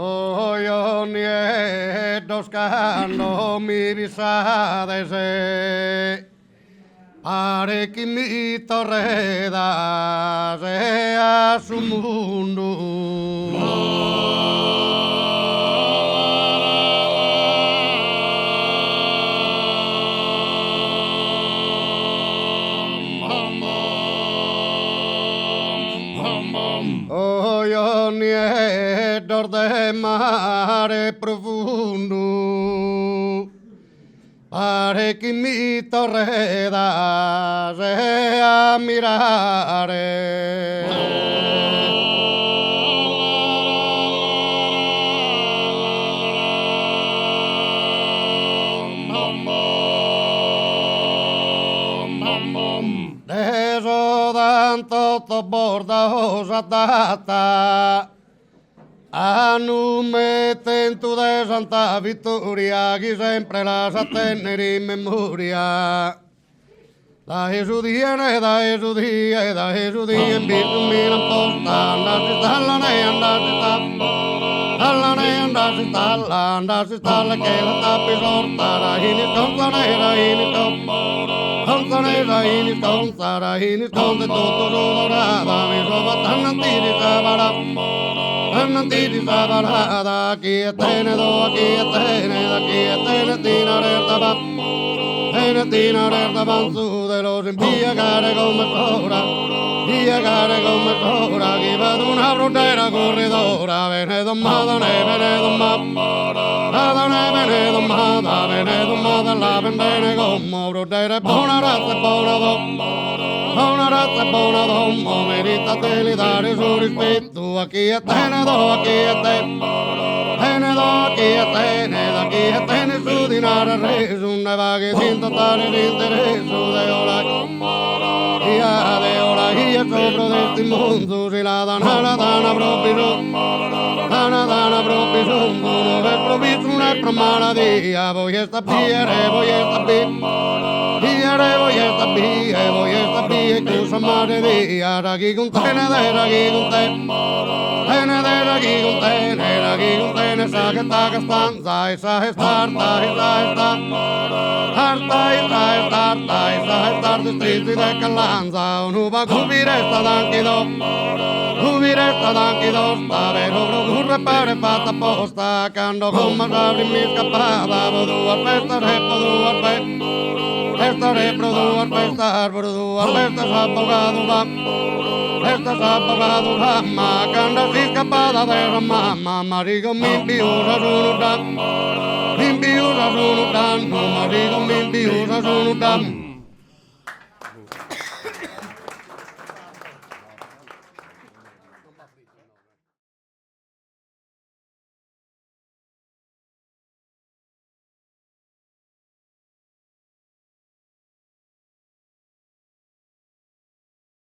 Ojo nietos cano mirisadese pare que mi torreda sea su mundo. Ojo nietos de mare profundo pare que mi torreda sea mirare. Tanto bordaos a data anu metento de Santa Vittoria che sempre la sa tenere in memoria da Gesudie in bisumina posta andasi stalla che la tappi sorta rahini stonza tutto dolorata mi sono tannantiri sabarada chi e tene tina rerta bansu de los impiegare come cora che vado una frontera corridora vene domada la vendene come frontera buona razza dommo merita di dare suo rispetto a chi è tene su di nare reso una vaga sin totale l'interesse de ora ia sopra desti mondo si la dana proprio sono per provvisto una malattia voy a sta e cosa mare dia raghi con te sa che sta stanza e sa che starta stretti de callanza un va cubi resta d'anche do stare non curre per fatta apposta quando come apri mi scappata vodu al festa abogado ma quando si scappata per mamma marico mi piusa sono dan marico mi piusa sono dan